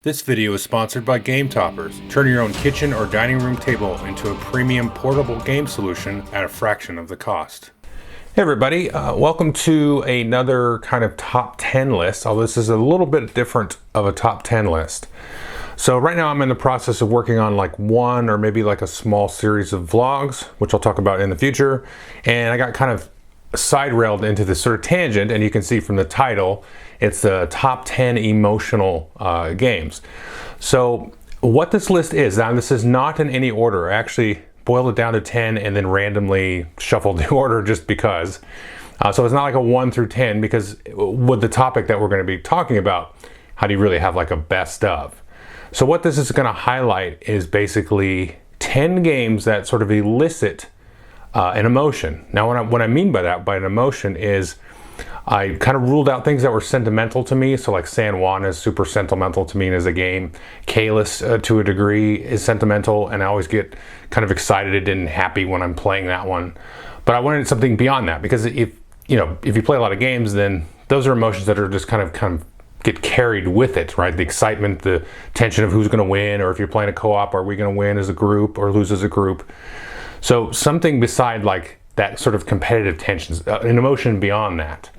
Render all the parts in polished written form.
This video is sponsored by Game Toppers. Turn your own kitchen or dining room table into a premium portable game solution at a fraction of the cost. Hey everybody, welcome to another kind of top 10 list, although this is a little bit different of a top 10 list. So right now I'm in the process of working on like one or maybe like a small series of vlogs, which I'll talk about in the future. And I got kind of side railed into this sort of tangent, and you can see from the title, it's the top 10 emotional games. So what this list is, now this is not in any order. I actually boiled it down to 10 and then randomly shuffled the order just because. So it's not like a 1 through 10, because with the topic that we're going to be talking about, how do you really have like a best of? So what this is going to highlight is basically 10 games that sort of elicit an emotion. Now what I mean by that, by an emotion, is I kind of ruled out things that were sentimental to me. So like San Juan is super sentimental to me as a game. Kalis to a degree is sentimental, and I always get kind of excited and happy when I'm playing that one. But I wanted something beyond that, because if you play a lot of games, then those are emotions that are just kind of get carried with it, right? The excitement, the tension of who's going to win, or if you're playing a co-op, are we going to win as a group or lose as a group? So something beside like that sort of competitive tensions, an emotion beyond that.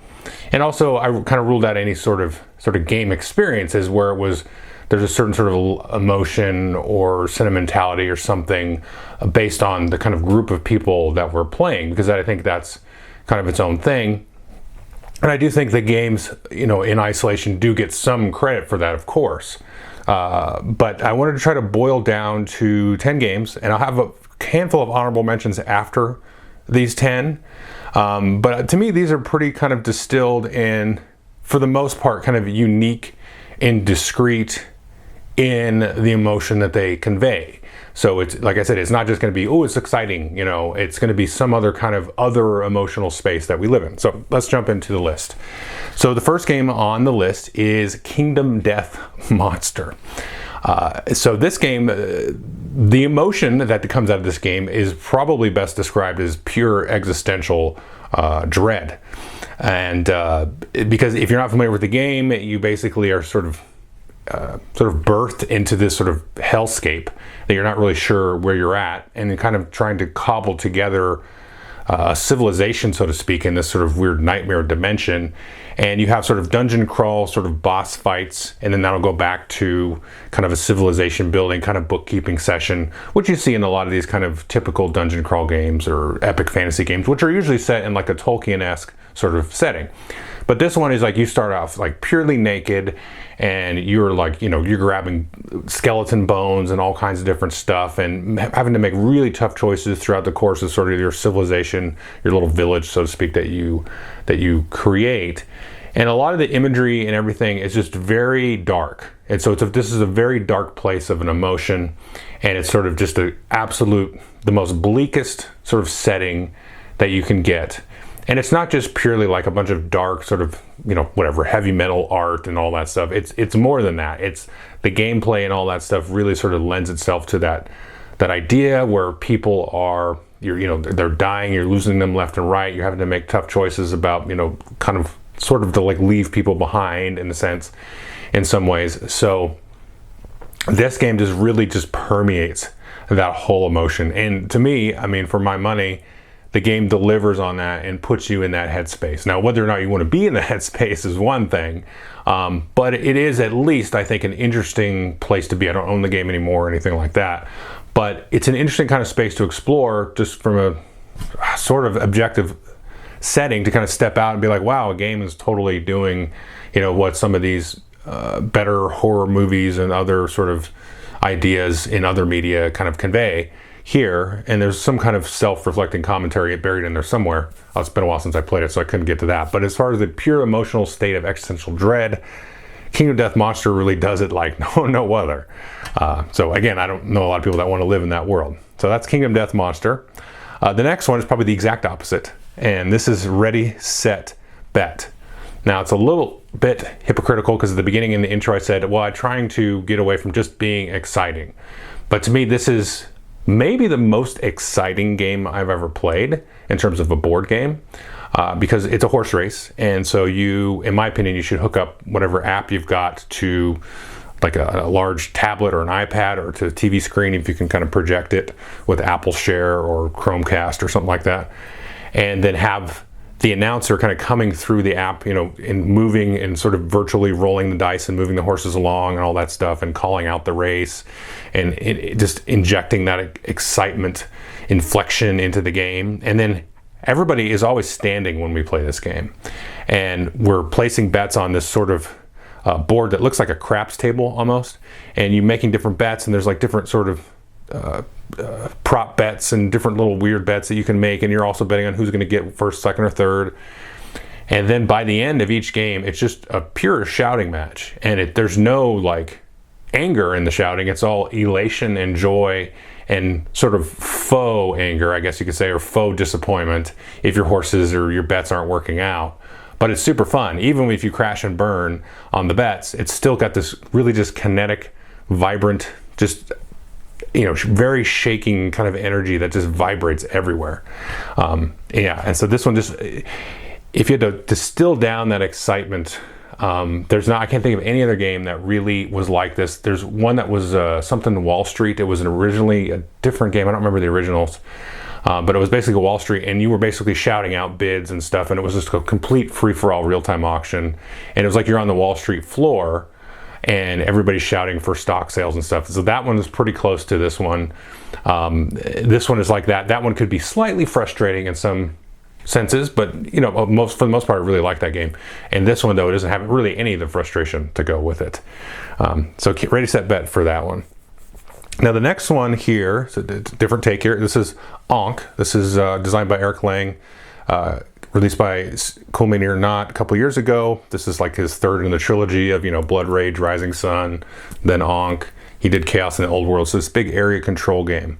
And also I kind of ruled out any sort of game experiences where there's a certain sort of emotion or sentimentality or something based on the kind of group of people that we're playing, because I think that's kind of its own thing. And I do think the games, in isolation do get some credit for that, of course. But I wanted to try to boil down to 10 games, and I'll have a handful of honorable mentions after these 10. But to me, these are pretty kind of distilled in, for the most part, kind of unique and discreet in the emotion that they convey. So it's, like I said, it's not just going to be, oh, it's exciting, it's going to be some other kind of other emotional space that we live in. So let's jump into the list. So the first game on the list is Kingdom Death Monster. So this game, the emotion that comes out of this game is probably best described as pure existential dread. And because if you're not familiar with the game, you basically are sort of birthed into this sort of hellscape that you're not really sure where you're at, and kind of trying to cobble together a civilization, so to speak, in this sort of weird nightmare dimension. And you have sort of dungeon crawl, sort of boss fights, and then that'll go back to kind of a civilization building, kind of bookkeeping session, which you see in a lot of these kind of typical dungeon crawl games or epic fantasy games, which are usually set in like a Tolkien-esque sort of setting. But this one is like you start off like purely naked, and you're like, you're grabbing skeleton bones and all kinds of different stuff, and having to make really tough choices throughout the course of sort of your civilization, your little village, so to speak, that you create. And a lot of the imagery and everything is just very dark. And so this is a very dark place of an emotion, and it's sort of just the most bleakest sort of setting that you can get. And it's not just purely like a bunch of dark sort of, heavy metal art and all that stuff. It's more than that. It's the gameplay and all that stuff really sort of lends itself to that idea where people are, they're dying, you're losing them left and right. You're having to make tough choices about, kind of sort of to like leave people behind in a sense, in some ways. So this game just permeates that whole emotion. And to me, for my money, the game delivers on that and puts you in that headspace. Now, whether or not you want to be in the headspace is one thing, but it is at least, I think, an interesting place to be. I don't own the game anymore or anything like that, but it's an interesting kind of space to explore, just from a sort of objective setting, to kind of step out and be like, wow, a game is totally doing, what some of these better horror movies and other sort of ideas in other media kind of convey here. And there's some kind of self-reflecting commentary buried in there somewhere. Oh, it's been a while since I played it, so I couldn't get to that. But as far as the pure emotional state of existential dread, Kingdom Death Monster really does it like no other. So again, I don't know a lot of people that want to live in that world. So that's Kingdom Death Monster. The next one is probably the exact opposite, and this is Ready, Set, Bet. Now, it's a little bit hypocritical, because at the beginning in the intro I said, well, I'm trying to get away from just being exciting. But to me, this is maybe the most exciting game I've ever played in terms of a board game, because it's a horse race. And so in my opinion, you should hook up whatever app you've got to like a large tablet or an iPad or to a TV screen if you can kind of project it with Apple Share or Chromecast or something like that, and then have the announcer kind of coming through the app, and moving and sort of virtually rolling the dice and moving the horses along and all that stuff, and calling out the race, and just injecting that excitement inflection into the game. And then everybody is always standing when we play this game, and we're placing bets on this sort of board that looks like a craps table almost, and you're making different bets, and there's like different sort of prop bets and different little weird bets that you can make, and you're also betting on who's going to get first, second, or third. And then by the end of each game, it's just a pure shouting match, and there's no like anger in the shouting. It's all elation and joy and sort of faux anger, I guess you could say, or faux disappointment if your horses or your bets aren't working out. But it's super fun. Even if you crash and burn on the bets, it's still got this really just kinetic, vibrant, just very shaking kind of energy that just vibrates everywhere. And so this one just, if you had to distill down that excitement, I can't think of any other game that really was like this. There's one that was something Wall Street. It was originally a different game. I don't remember the originals. But it was basically Wall Street, and you were basically shouting out bids and stuff, and it was just a complete free-for-all real-time auction. And it was like you're on the Wall Street floor, and everybody's shouting for stock sales and stuff. So that one is pretty close to this one. This one is like that. That one could be slightly frustrating in some senses, but for the most part, I really like that game. And this one, though, it doesn't have really any of the frustration to go with it. So ready, set, bet for that one. Now the next one here, so it's a different take here. This is Ankh. This is designed by Eric Lang, released by Cool Mini or Not a couple years ago. This is like his third in the trilogy of Blood Rage, Rising Sun, then Ankh. He did Chaos in the Old World, so this big area control game.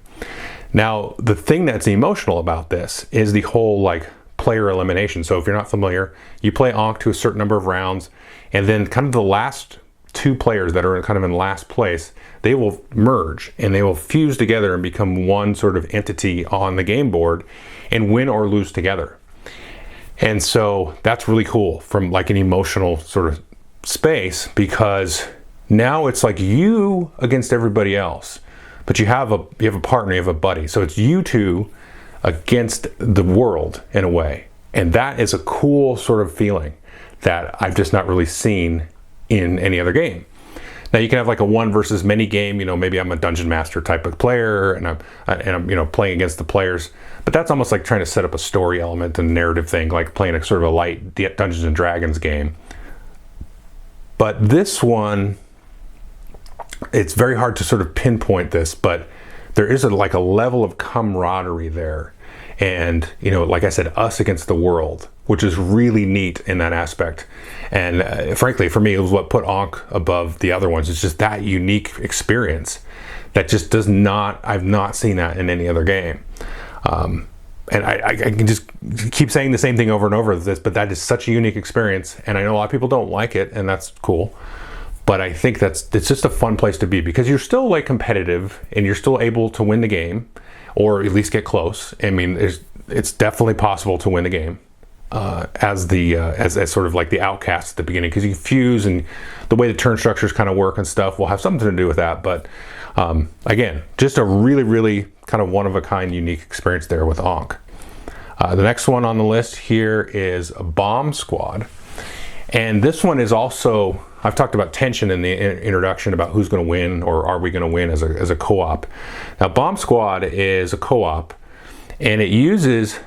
Now the thing that's emotional about this is the whole like player elimination. So if you're not familiar, you play Ankh to a certain number of rounds, and then kind of the last two players that are kind of in last place, they will merge and they will fuse together and become one sort of entity on the game board and win or lose together. And so that's really cool from like an emotional sort of space, because now it's like you against everybody else, but you have a partner, you have a buddy. So it's you two against the world in a way. And that is a cool sort of feeling that I've just not really seen in any other game. Now you can have like a one versus many game. Maybe I'm a dungeon master type of player, and I'm playing against the players. But that's almost like trying to set up a story element and narrative thing, like playing a sort of a light Dungeons and Dragons game. But this one, it's very hard to sort of pinpoint this, but there is a level of camaraderie there, and like I said, us against the world, which is really neat in that aspect. And frankly, for me, it was what put Ankh above the other ones. It's just that unique experience that just I've not seen that in any other game. And I can just keep saying the same thing over and over with this, but that is such a unique experience. And I know a lot of people don't like it, and that's cool. But I think it's just a fun place to be, because you're still like competitive and you're still able to win the game, or at least get close. I mean, it's definitely possible to win the game. As sort of like the outcast at the beginning, because you fuse, and the way the turn structures kind of work and stuff will have something to do with that. But again, just a really, really kind of one-of-a-kind unique experience there with Ankh. The next one on the list here is Bomb Squad, and this one is also, I've talked about tension in the introduction about who's going to win, or are we going to win as a co-op. Now Bomb Squad is a co-op, and it uses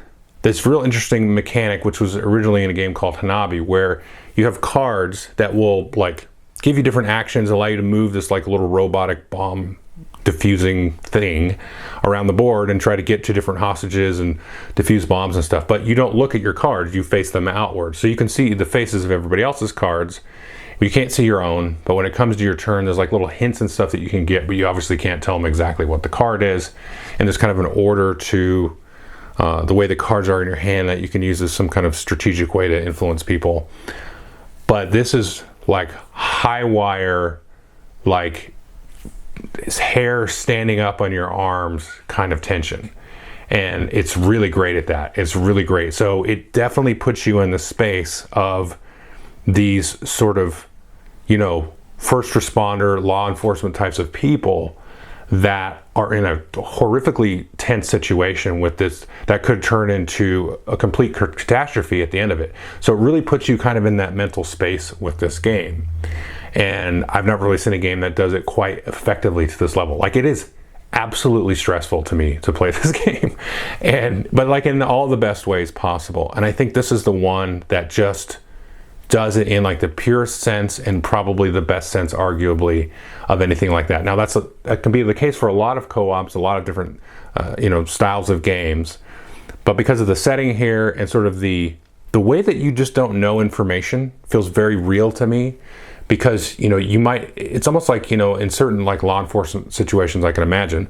this real interesting mechanic, which was originally in a game called Hanabi, where you have cards that will like give you different actions, allow you to move this like little robotic bomb diffusing thing around the board and try to get to different hostages and diffuse bombs and stuff. But you don't look at your cards, you face them outward. So you can see the faces of everybody else's cards, but you can't see your own. But when it comes to your turn, there's like little hints and stuff that you can get, but you obviously can't tell them exactly what the card is. And there's kind of an order to the way the cards are in your hand that you can use as some kind of strategic way to influence people. But this is like high wire, like hair standing up on your arms kind of tension. And it's really great at that. It's really great. So it definitely puts you in the space of these sort of, first responder, law enforcement types of people that are in a horrifically tense situation with this that could turn into a complete catastrophe at the end of it. So it really puts you kind of in that mental space with this game. And I've not really seen a game that does it quite effectively to this level. Like, it is absolutely stressful to me to play this game, but like in all the best ways possible. And I think this is the one that just does it in like the purest sense and probably the best sense, arguably, of anything like that. Now that can be the case for a lot of co-ops, a lot of different styles of games, but because of the setting here and sort of the way that you just don't know information feels very real to me. Because it's almost like in certain like law enforcement situations, I can imagine,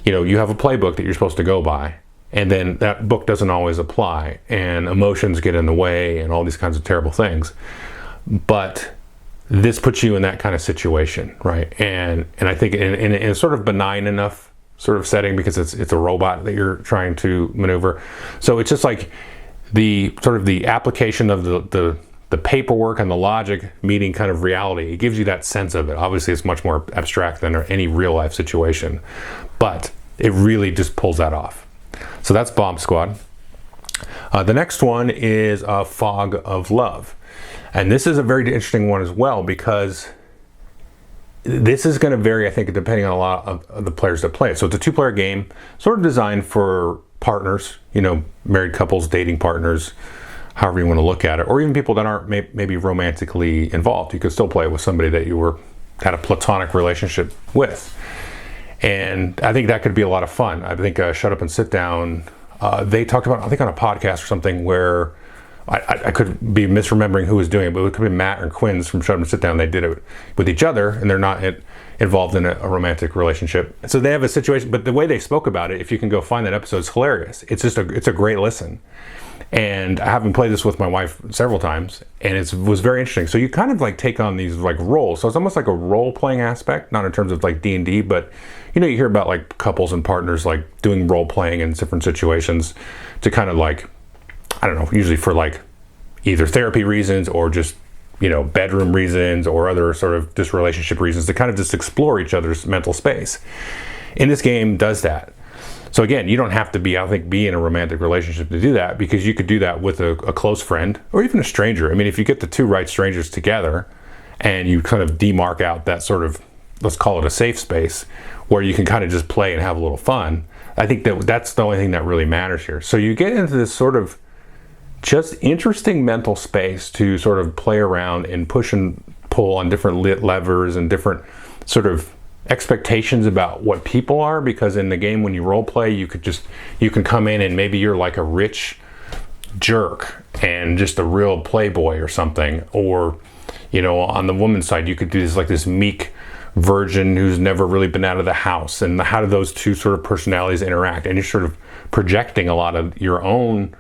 you have a playbook that you're supposed to go by, and then that book doesn't always apply, and emotions get in the way, and all these kinds of terrible things. But this puts you in that kind of situation, right? And I think in a sort of benign enough sort of setting, because it's a robot that you're trying to maneuver. So it's just like the sort of the application of the paperwork and the logic meeting kind of reality. It gives you that sense of it. Obviously, it's much more abstract than any real life situation, but it really just pulls that off. So that's Bomb Squad. The next one is Fog of Love. And this is a very interesting one as well, because this is going to vary, I think, depending on a lot of the players that play it. So it's a 2-player game, sort of designed for partners, married couples, dating partners, however you want to look at it, or even people that aren't maybe romantically involved. You could still play it with somebody that you had a platonic relationship with. And I think that could be a lot of fun. I think Shut Up and Sit Down, they talked about, I think on a podcast or something, where I could be misremembering who was doing it, but it could be Matt or Quinn's from Shut Up and Sit Down. They did it with each other, and they're not involved in a romantic relationship. So they have a situation, but the way they spoke about it, if you can go find that episode, it's hilarious. It's a great listen. And I haven't played this with my wife several times, and it was very interesting. So you kind of like take on these like roles. So it's almost like a role-playing aspect, not in terms of like D&D, but you hear about like couples and partners like doing role-playing in different situations to kind of like, I don't know, usually for like either therapy reasons or just, bedroom reasons or other sort of just relationship reasons to kind of just explore each other's mental space. And this game does that. So again, you don't have to be in a romantic relationship to do that, because you could do that with a close friend or even a stranger. I mean, if you get the two right strangers together and you kind of demark out that sort of, let's call it a safe space, where you can kind of just play and have a little fun, I think that's the only thing that really matters here. So you get into this sort of just interesting mental space to sort of play around and push and pull on different levers and different sort of expectations about what people are, because in the game when you role play, you can come in and maybe you're like a rich jerk and just a real playboy or something, or on the woman's side you could do this meek virgin who's never really been out of the house, and how do those two sort of personalities interact, and you're sort of projecting a lot of your own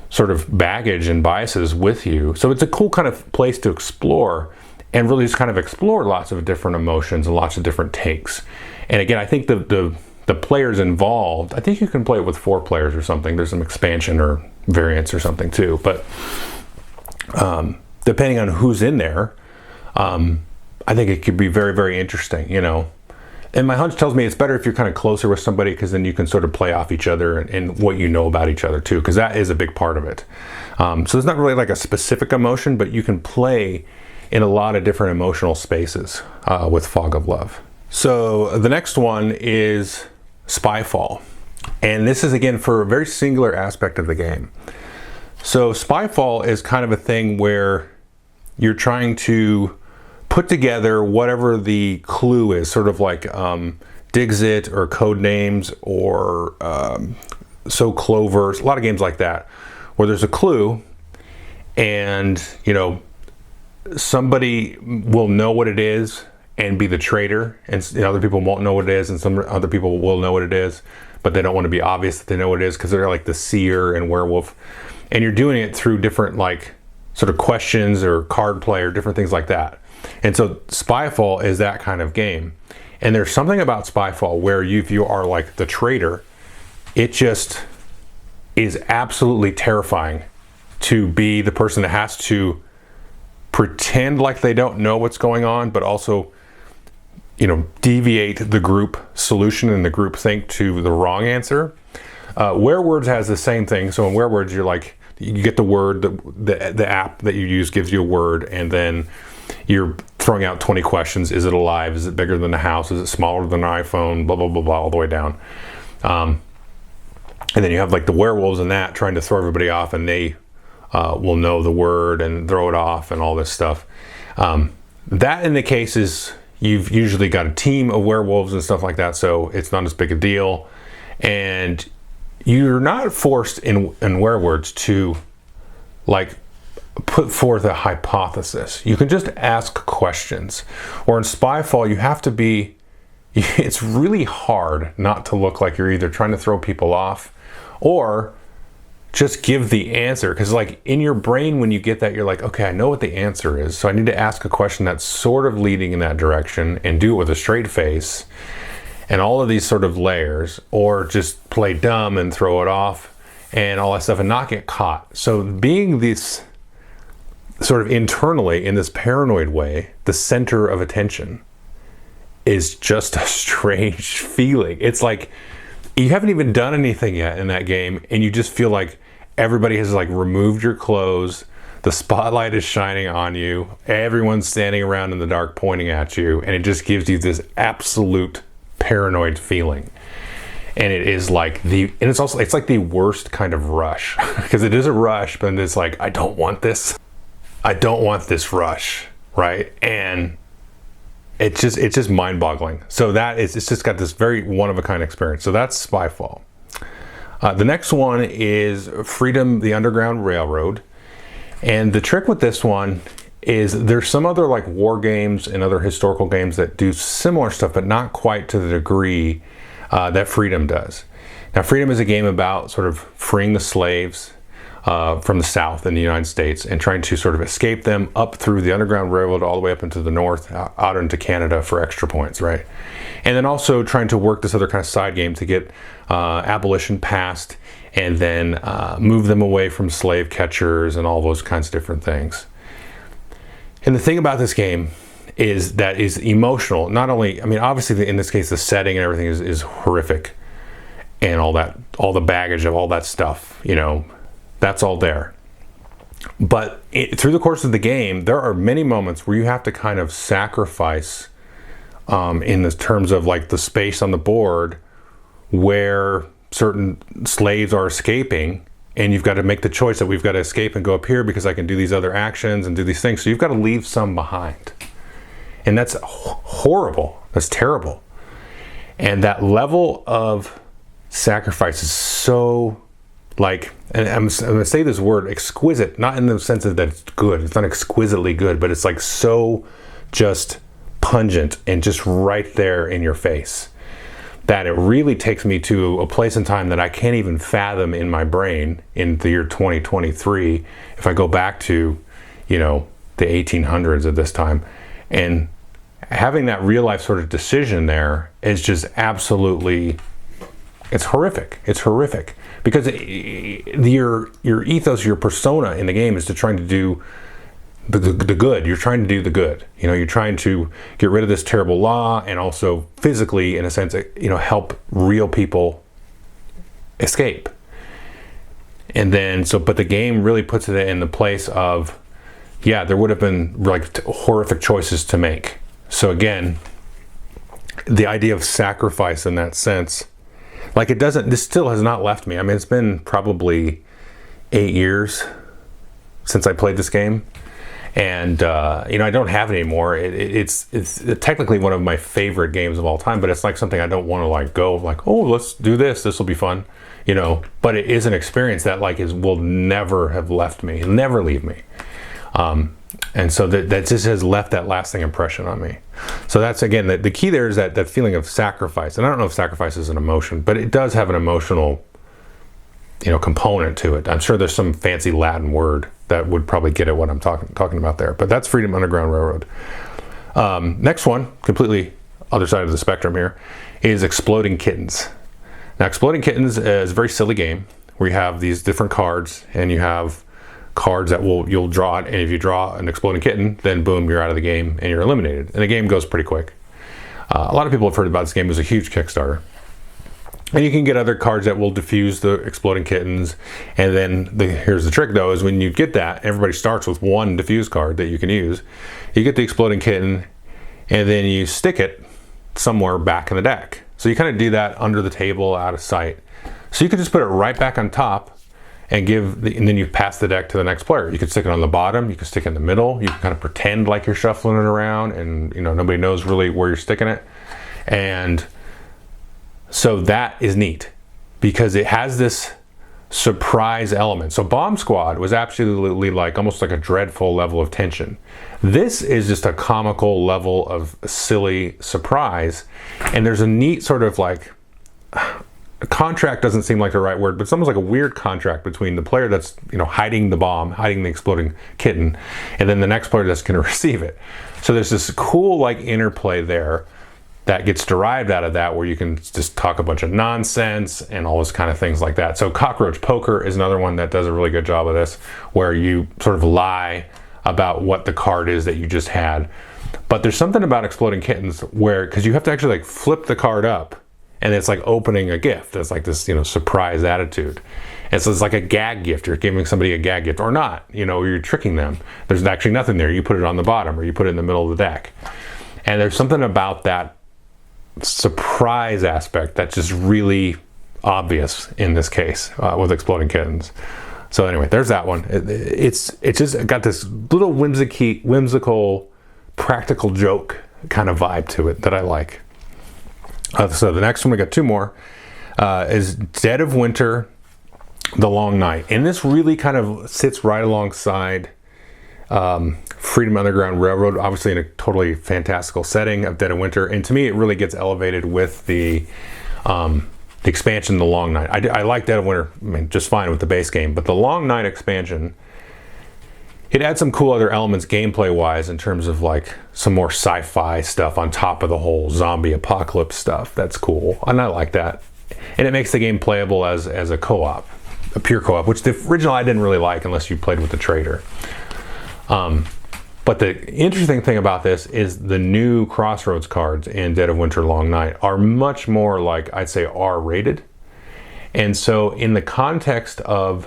sort of baggage and biases with you. So it's a cool kind of place to explore and really just kind of explore lots of different emotions and lots of different takes. And again, I think the players involved, I think you can play it with 4 players or something. There's some expansion or variants or something too. But depending on who's in there, I think it could be very, very interesting, And my hunch tells me it's better if you're kind of closer with somebody, because then you can sort of play off each other and what you know about each other too, because that is a big part of it. So there's not really like a specific emotion, but you can play in a lot of different emotional spaces with Fog of Love. So the next one is Spyfall. And this is again for a very singular aspect of the game. So Spyfall is kind of a thing where you're trying to put together whatever the clue is, sort of like Dixit or Codenames or So Clover, a lot of games like that, where there's a clue and, somebody will know what it is and be the traitor, and other people won't know what it is, and some other people will know what it is, but they don't want to be obvious that they know what it is, because they're like the seer and werewolf. And you're doing it through different like sort of questions or card play or different things like that. And so Spyfall is that kind of game. And there's something about Spyfall where if you are like the traitor, it just is absolutely terrifying to be the person that has to pretend like they don't know what's going on, but also, you know, deviate the group solution and the group think to the wrong answer. WereWords has the same thing. So in WereWords, you're like, you get the word, the app that you use gives you a word, and then you're throwing out 20 questions. Is it alive? Is it bigger than a house? Is it smaller than an iPhone? Blah, blah, blah, blah, all the way down. And then you have like the werewolves in that trying to throw everybody off, and they will know the word and throw it off and all this stuff. That in the cases, you've usually got a team of werewolves and stuff like that, so it's not as big a deal. And you're not forced in WereWords to like put forth a hypothesis. You can just ask questions. Or in Spyfall, you have to be, it's really hard not to look like you're either trying to throw people off or just give the answer. Because like in your brain, when you get that, you're like, okay, I know what the answer is, so I need to ask a question that's sort of leading in that direction and do it with a straight face and all of these sort of layers, or just play dumb and throw it off and all that stuff and not get caught. So being this sort of internally in this paranoid way, the center of attention, is just a strange feeling. It's like you haven't even done anything yet in that game, and you just feel like everybody has like removed your clothes, the spotlight is shining on you, everyone's standing around in the dark pointing at you, and it just gives you this absolute paranoid feeling. And it is like it's like the worst kind of rush, because it is a rush, but it's like, I don't want this rush, right? And it's just mind-boggling. So it's just got this very one-of-a-kind experience. So that's Spyfall. The next one is Freedom: The Underground Railroad. And the trick with this one is there's some other like war games and other historical games that do similar stuff, but not quite to the degree that Freedom does. Now, Freedom is a game about sort of freeing the slaves from the South in the United States and trying to sort of escape them up through the Underground Railroad all the way up into the north, out into Canada for extra points, right? And then also trying to work this other kind of side game to get abolition passed, and then move them away from slave catchers and all those kinds of different things. And the thing about this game is that is emotional. Not only, I mean, obviously in this case, the setting and everything is horrific, and all the baggage of all that stuff, you know, that's all there. But through the course of the game, there are many moments where you have to kind of sacrifice in the terms of like the space on the board where certain slaves are escaping, and you've got to make the choice that we've got to escape and go up here because I can do these other actions and do these things. So you've got to leave some behind. And that's horrible. That's terrible. And that level of sacrifice is so like, and I'm going to say this word, exquisite, not in the sense that it's good. It's not exquisitely good, but it's like so just pungent and just right there in your face, that it really takes me to a place in time that I can't even fathom in my brain in the year 2023 if I go back to, you know, the 1800s at this time. And having that real life sort of decision there is just absolutely, it's horrific. It's horrific because your ethos, your persona in the game is to trying to do the good. You're trying to do the good. You know, you're trying to get rid of this terrible law and also physically, in a sense, you know, help real people escape. And then, but the game really puts it in the place of, yeah, there would have been like horrific choices to make. So again, the idea of sacrifice in that sense, like this still has not left me. I mean, it's been probably 8 years since I played this game. And, you know, I don't have it anymore. It's technically one of my favorite games of all time, but it's like something I don't want to like go like, oh, let's do this. This will be fun, you know, but it is an experience that like will never have left me, never leave me. And so that just has left that lasting impression on me. So that's, again, the key there is that feeling of sacrifice. And I don't know if sacrifice is an emotion, but it does have an emotional, you know, component to it. I'm sure there's some fancy Latin word that would probably get at what I'm talking about there. But that's Freedom Underground Railroad. Next one, completely other side of the spectrum here, is Exploding Kittens. Now, Exploding Kittens is a very silly game where you have these different cards and you have cards that you'll draw it, and if you draw an exploding kitten, then boom, you're out of the game and you're eliminated. And the game goes pretty quick. A lot of people have heard about this game. It was a huge Kickstarter. And you can get other cards that will diffuse the exploding kittens. And then here's the trick though, is when you get that, everybody starts with one diffuse card that you can use. You get the exploding kitten, and then you stick it somewhere back in the deck. So you kind of do that under the table, out of sight. So you can just put it right back on top and and then you pass the deck to the next player. You can stick it on the bottom, you can stick it in the middle, you can kind of pretend like you're shuffling it around, and nobody knows really where you're sticking it. And so that is neat because it has this surprise element. So Bomb Squad was absolutely almost like a dreadful level of tension. This is just a comical level of silly surprise, and there's a neat sort of a contract doesn't seem like the right word, but it's almost like a weird contract between the player that's hiding the bomb, hiding the exploding kitten, and then the next player that's going to receive it. So there's this cool interplay there that gets derived out of that, where you can just talk a bunch of nonsense and all those kind of things like that. So Cockroach Poker is another one that does a really good job of this, where you sort of lie about what the card is that you just had. But there's something about Exploding Kittens because you have to actually flip the card up, and it's like opening a gift. It's like this, surprise attitude. And so it's like a gag gift. You're giving somebody a gag gift or not, you're tricking them. There's actually nothing there. You put it on the bottom or you put it in the middle of the deck. And there's something about that surprise aspect that's just really obvious in this case with Exploding Kittens. So anyway, there's that one. It's just got this little whimsical practical joke kind of vibe to it that I like. So the next one, we got two more, is Dead of Winter, The Long Night. And this really kind of sits right alongside Freedom Underground Railroad, obviously in a totally fantastical setting of Dead of Winter. And to me, it really gets elevated with the expansion, The Long Night. I like Dead of Winter just fine with the base game, but the Long Night expansion, it adds some cool other elements gameplay-wise in terms of some more sci-fi stuff on top of the whole zombie apocalypse stuff. That's cool, and I like that. And it makes the game playable as a co-op, a pure co-op, which the original I didn't really like unless you played with the trader. But the interesting thing about this is the new Crossroads cards in Dead of Winter Long Night are much more I'd say R-rated. And so in the context of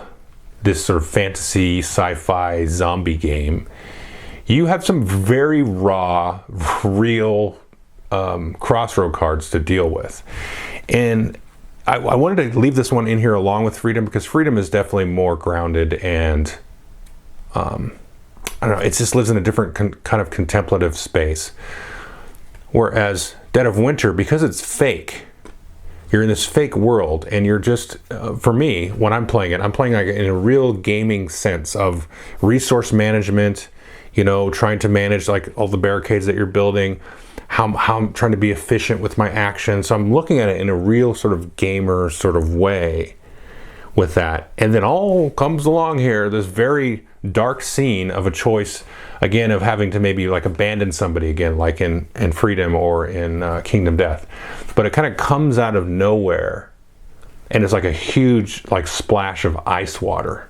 this sort of fantasy sci-fi zombie game, you have some very raw, real crossroad cards to deal with. And I wanted to leave this one in here along with Freedom, because Freedom is definitely more grounded and I don't know, it just lives in a different kind of contemplative space. Whereas Dead of Winter, because it's fake, you're in this fake world, and you're just, for me, when I'm playing it, I'm playing in a real gaming sense of resource management, trying to manage all the barricades that you're building, how I'm trying to be efficient with my actions. So I'm looking at it in a real sort of gamer sort of way with that. And then all comes along here, this very dark scene of a choice, again, of having to maybe abandon somebody again, like in Freedom or in Kingdom Death. But it kind of comes out of nowhere, and it's like a huge splash of ice water.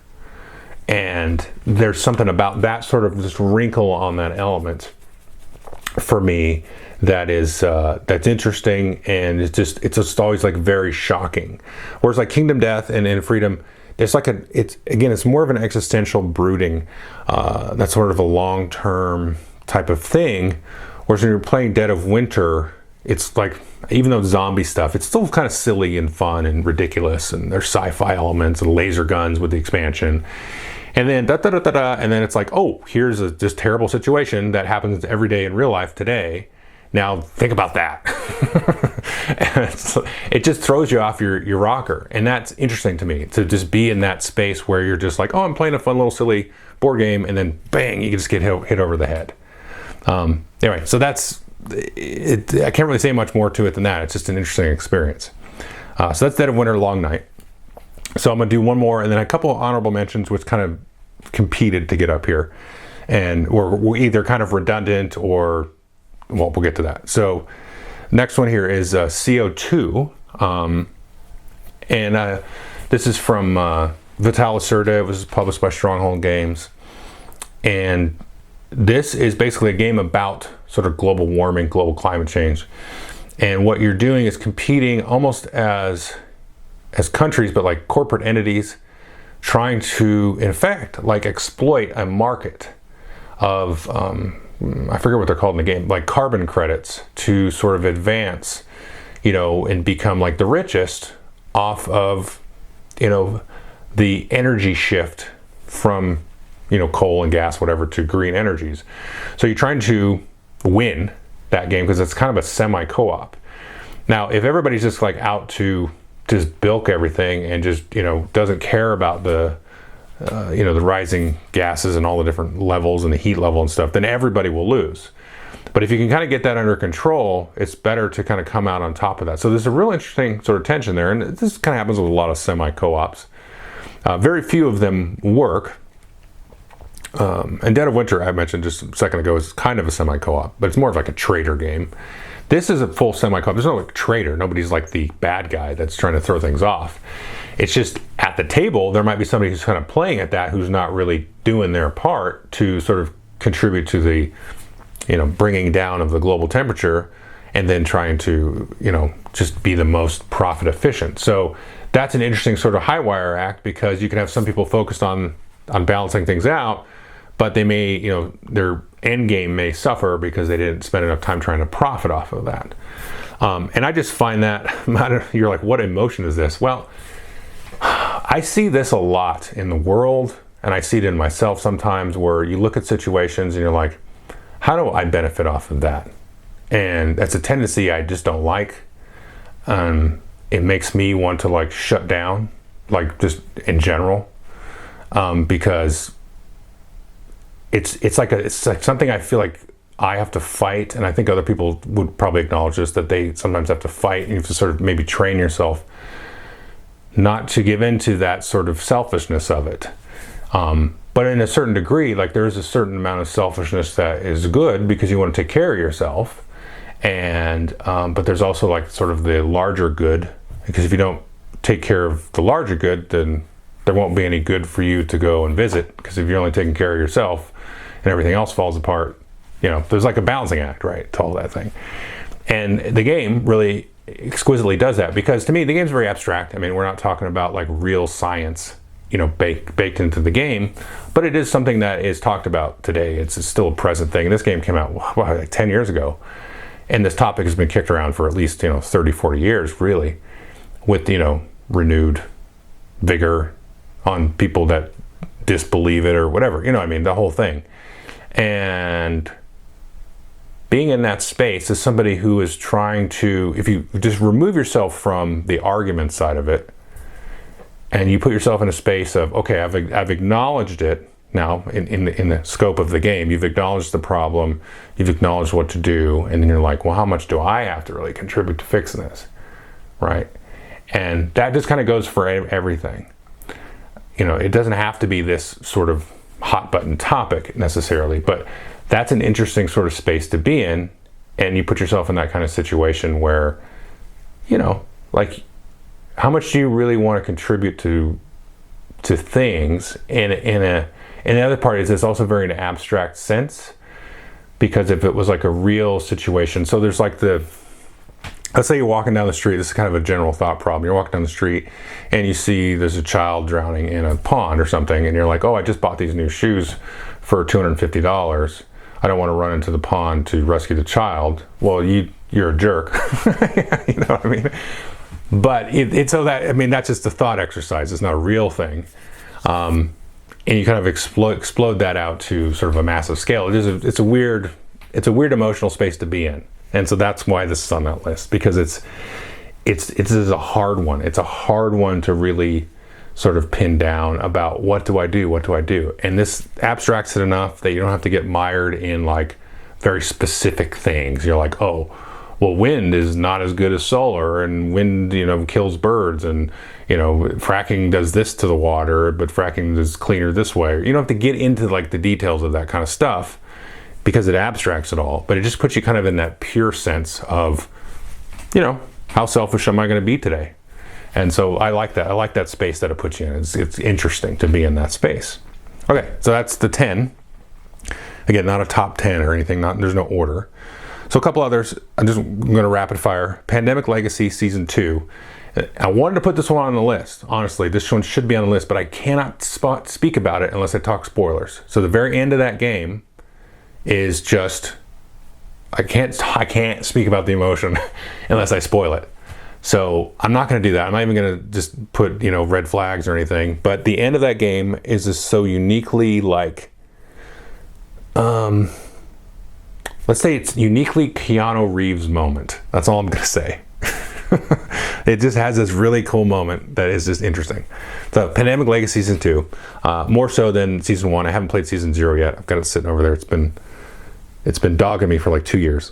And there's something about that sort of just wrinkle on that element for me that is that's interesting, and it's just always very shocking. Whereas Kingdom Death and in Freedom, it's more of an existential brooding, that's sort of a long-term type of thing. Whereas when you're playing Dead of Winter, it's even though it's zombie stuff, it's still kind of silly and fun and ridiculous, and there's sci-fi elements and laser guns with the expansion. And then and then it's oh, here's this terrible situation that happens every day in real life today. Now think about that. It just throws you off your rocker, and that's interesting to me, to just be in that space where you're just oh, I'm playing a fun little silly board game, and then bang, you just get hit over the head. Anyway, so that's it. I can't really say much more to it than that. It's just an interesting experience. So that's Dead of Winter Long Night. So I'm gonna do one more, and then a couple of honorable mentions which kind of competed to get up here, and we're either kind of redundant or, well, we'll get to that. So next one here is CO2, and this is from Vital Lacerda. It was published by Stronghold Games. And this is basically a game about sort of global warming, global climate change. And what you're doing is competing almost as countries, but like corporate entities, trying to, in fact, like exploit a market of, I forget what they're called in the game, like carbon credits to sort of advance, and become like the richest off of, the energy shift from, coal and gas, whatever, to green energies. So you're trying to win that game because it's kind of a semi-co-op. Now, if everybody's just like out to just bilk everything and just, doesn't care about the rising gases and all the different levels and the heat level and stuff, then everybody will lose. But if you can kind of get that under control, it's better to kind of come out on top of that. So there's a real interesting sort of tension there. And this kind of happens with a lot of semi-co-ops. Very few of them work. And Dead of Winter, I mentioned just a second ago, is kind of a semi-co-op, but it's more of like a trader game. This is a full semi-co-op. There's no like trader. Nobody's like the bad guy that's trying to throw things off. It's just at the table, there might be somebody who's kind of playing at that who's not really doing their part to sort of contribute to the, bringing down of the global temperature, and then trying to, just be the most profit efficient. So that's an interesting sort of high wire act, because you can have some people focused on balancing things out, but they may, their end game may suffer because they didn't spend enough time trying to profit off of that. And I just find that, you're like, what emotion is this? Well, I see this a lot in the world, and I see it in myself sometimes, where you look at situations and you're like, how do I benefit off of that? And that's a tendency I just don't like. It makes me want to like shut down, like just in general, because it's like something I feel like I have to fight, and I think other people would probably acknowledge this, that they sometimes have to fight, and you have to sort of maybe train yourself not to give into that sort of selfishness of it. But in a certain degree, like there is a certain amount of selfishness that is good because you want to take care of yourself, and but there's also like sort of the larger good, because if you don't take care of the larger good, then there won't be any good for you to go and visit, because if you're only taking care of yourself and everything else falls apart, there's like a balancing act, right, to all that thing. And the game really exquisitely does that, because to me the game's very abstract. I mean, we're not talking about like real science, baked into the game, but it is something that is talked about today. It's still a present thing. This game came out like 10 years ago, and this topic has been kicked around for at least 30, 40 years, really, with renewed vigor on people that disbelieve it or whatever, the whole thing. And being in that space as somebody who is trying to, if you just remove yourself from the argument side of it, and you put yourself in a space of, okay, I've acknowledged it now in the scope of the game. You've acknowledged the problem, you've acknowledged what to do, and then you're like, well, how much do I have to really contribute to fixing this, right? And that just kind of goes for everything. It doesn't have to be this sort of hot button topic necessarily, but that's an interesting sort of space to be in. And you put yourself in that kind of situation where, like, how much do you really want to contribute to things? And the other part is it's also very in an abstract sense, because if it was like a real situation, so there's like let's say you're walking down the street. This is kind of a general thought problem. You're walking down the street and you see there's a child drowning in a pond or something, and you're like, oh, I just bought these new shoes for $250. I don't want to run into the pond to rescue the child. Well, you're a jerk. You know what I mean? But that's just a thought exercise. It's not a real thing. And you kind of explode that out to sort of a massive scale. It's a weird emotional space to be in. And so that's why this is on that list, because it's a hard one. It's a hard one to really sort of pin down about what do I do? And this abstracts it enough that you don't have to get mired in like very specific things. You're like, oh, well, wind is not as good as solar, and wind, kills birds, and, fracking does this to the water, but fracking is cleaner this way. You don't have to get into like the details of that kind of stuff, because it abstracts it all, but it just puts you kind of in that pure sense of, how selfish am I going to be today? And so I like that. I like that space that it puts you in. It's interesting to be in that space. Okay, so that's the 10. Again, not a top 10 or anything. There's no order. So a couple others. I'm going to rapid fire. Pandemic Legacy Season 2. I wanted to put this one on the list. Honestly, this one should be on the list, but I cannot speak about it unless I talk spoilers. So the very end of that game is just, I can't speak about the emotion unless I spoil it. So I'm not going to do that. I'm not even going to just put, red flags or anything. But the end of that game is just so uniquely like, let's say it's uniquely Keanu Reeves moment. That's all I'm going to say. It just has this really cool moment that is just interesting. So Pandemic Legacy Season 2, more so than Season 1. I haven't played Season 0 yet. I've got it sitting over there. It's been dogging me for like 2 years.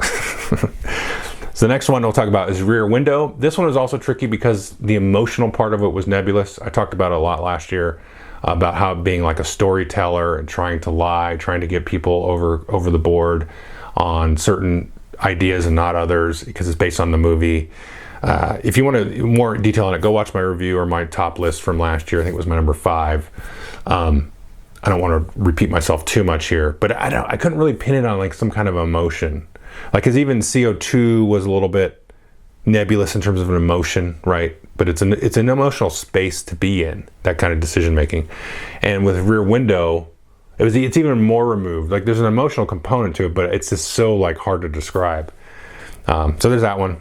So the next one we'll talk about is Rear Window. This one was also tricky because the emotional part of it was nebulous. I talked about it a lot last year about how being like a storyteller and trying to lie, trying to get people over the board on certain ideas and not others because it's based on the movie. If you want more detail on it, go watch my review or my top list from last year. I think it was my number 5. I don't want to repeat myself too much here, but I couldn't really pin it on like some kind of emotion. Like, because even CO2 was a little bit nebulous in terms of an emotion, right? But it's an emotional space to be in, that kind of decision making. And with Rear Window, it's even more removed. Like there's an emotional component to it, but it's just so like hard to describe. So there's that one.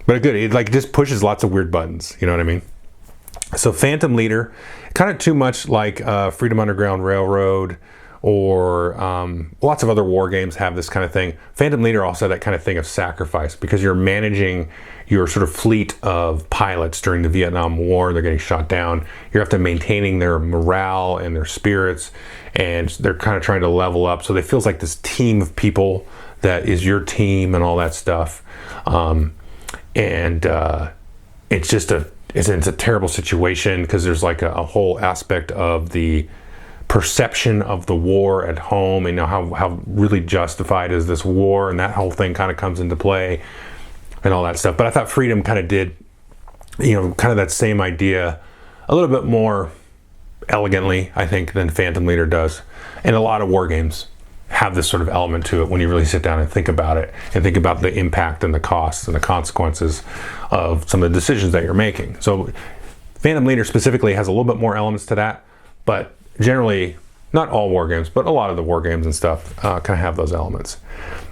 But good, it like just pushes lots of weird buttons. You know what I mean? So Phantom Leader, kind of too much like Freedom Underground Railroad, or lots of other war games have this kind of thing. Phantom Leader also had that kind of thing of sacrifice because you're managing your sort of fleet of pilots during the Vietnam War. They're getting shot down. You're have to maintaining their morale and their spirits, and they're kind of trying to level up. So it feels like this team of people that is your team and all that stuff. It's just it's a terrible situation because there's like a whole aspect of the perception of the war at home and how really justified is this war, and that whole thing kind of comes into play and all that stuff. But I thought Freedom kind of did, kind of that same idea a little bit more elegantly, I think, than Phantom Leader does. And a lot of war games have this sort of element to it when you really sit down and think about it and think about the impact and the costs and the consequences of some of the decisions that you're making. So Phantom Leader specifically has a little bit more elements to that, but generally, not all war games, but a lot of the war games and stuff kind of have those elements.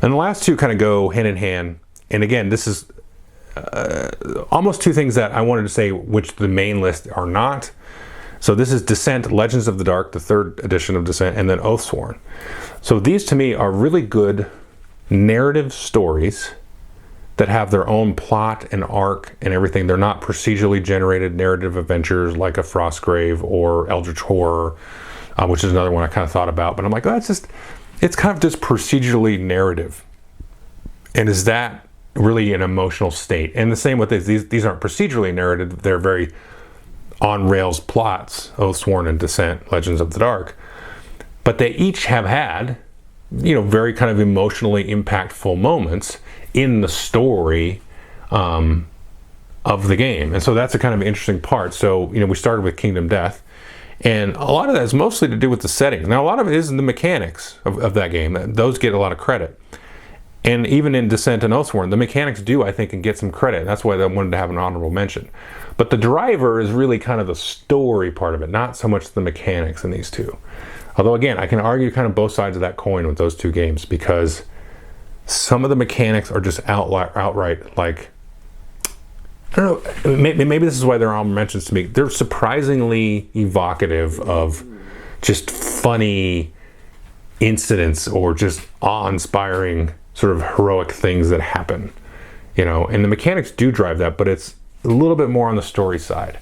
And the last two kind of go hand in hand. And again, this is almost two things that I wanted to say, which the main list are not. So this is Descent, Legends of the Dark, the 3rd edition of Descent, and then Oathsworn. So these to me are really good narrative stories that have their own plot and arc and everything. They're not procedurally generated narrative adventures like a Frostgrave or Eldritch Horror, which is another one I kind of thought about. But I'm like, oh, it's kind of just procedurally narrative. And is that really an emotional state? And the same with these aren't procedurally narrated. They're very on rails plots, Oathsworn and Descent, Legends of the Dark. But they each have had, very kind of emotionally impactful moments in the story of the game. And so that's a kind of interesting part. So, we started with Kingdom Death, and a lot of that is mostly to do with the settings. Now, a lot of it is in the mechanics of that game. Those get a lot of credit. And even in Descent and Oathsworn, the mechanics do, I think, and get some credit. That's why I wanted to have an honorable mention. But the driver is really kind of the story part of it, not so much the mechanics in these two. Although, again, I can argue kind of both sides of that coin with those two games because some of the mechanics are just outright like, I don't know, maybe this is why they're honorable mentions to me. They're surprisingly evocative of just funny incidents or just awe-inspiring sort of heroic things that happen, and the mechanics do drive that, but it's a little bit more on the story side.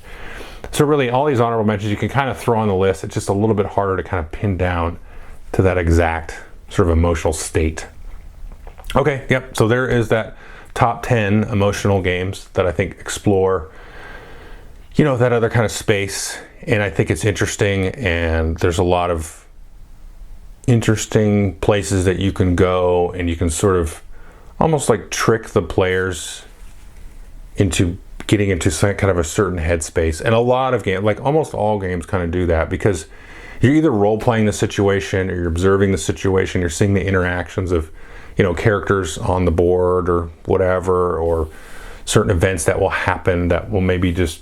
So really, all these honorable mentions you can kind of throw on the list. It's just a little bit harder to kind of pin down to that exact sort of emotional state. Okay, yep, so there is that top 10 emotional games that I think explore, that other kind of space, and I think it's interesting, and there's a lot of interesting places that you can go, and you can sort of almost like trick the players into getting into some kind of a certain headspace. And a lot of games, like almost all games, kind of do that, because you're either role-playing the situation or you're observing the situation. You're seeing the interactions of, characters on the board or whatever, or certain events that will happen that will maybe just,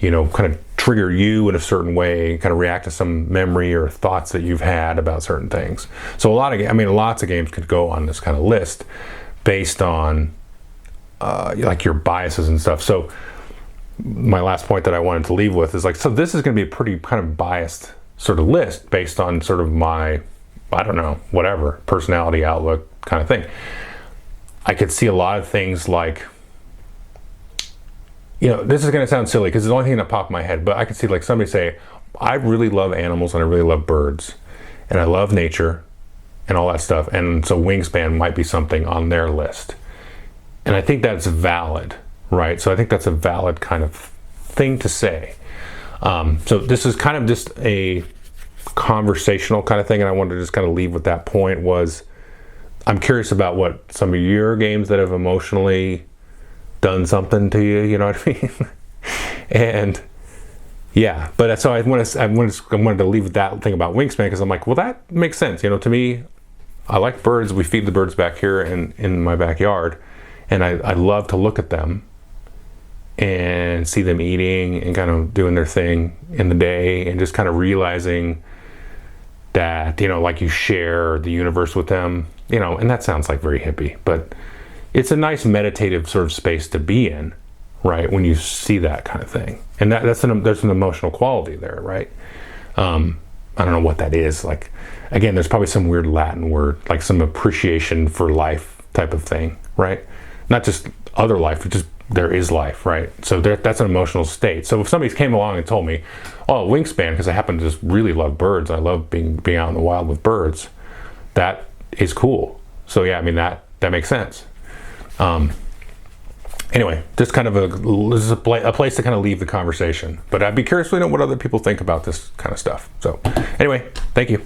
kind of trigger you in a certain way, kind of react to some memory or thoughts that you've had about certain things. So lots of games could go on this kind of list based on like your biases and stuff. So my last point that I wanted to leave with is so this is going to be a pretty kind of biased sort of list based on sort of my, I don't know, whatever, personality, outlook kind of thing. I could see a lot of things like, this is going to sound silly because it's the only thing that popped in my head, but I could see somebody say, I really love animals and I really love birds and I love nature and all that stuff. And so Wingspan might be something on their list. And I think that's valid, right? So I think that's a valid kind of thing to say. So this is kind of just a conversational kind of thing, and I wanted to just kind of leave with that point. Was I'm curious about what some of your games that have emotionally done something to you, you know what I mean? And yeah, but so I wanted to leave with that thing about Wingspan, because I'm like, well, that makes sense. To me, I like birds. We feed the birds back here in my backyard, and I love to look at them and see them eating and kind of doing their thing in the day, and just kind of realizing that, you share the universe with them, and that sounds like very hippie, but it's a nice meditative sort of space to be in, right? When you see that kind of thing. And there's an emotional quality there, right? I don't know what that is. Again, there's probably some weird Latin word, like some appreciation for life type of thing, right? Not just other life, but just there is life, right? So that's an emotional state. So if somebody came along and told me, oh, Wingspan, because I happen to just really love birds, I love being out in the wild with birds, that is cool. So yeah, that makes sense. Anyway, just kind of this is a place to kind of leave the conversation. But I'd be curious to know what other people think about this kind of stuff. So anyway, thank you.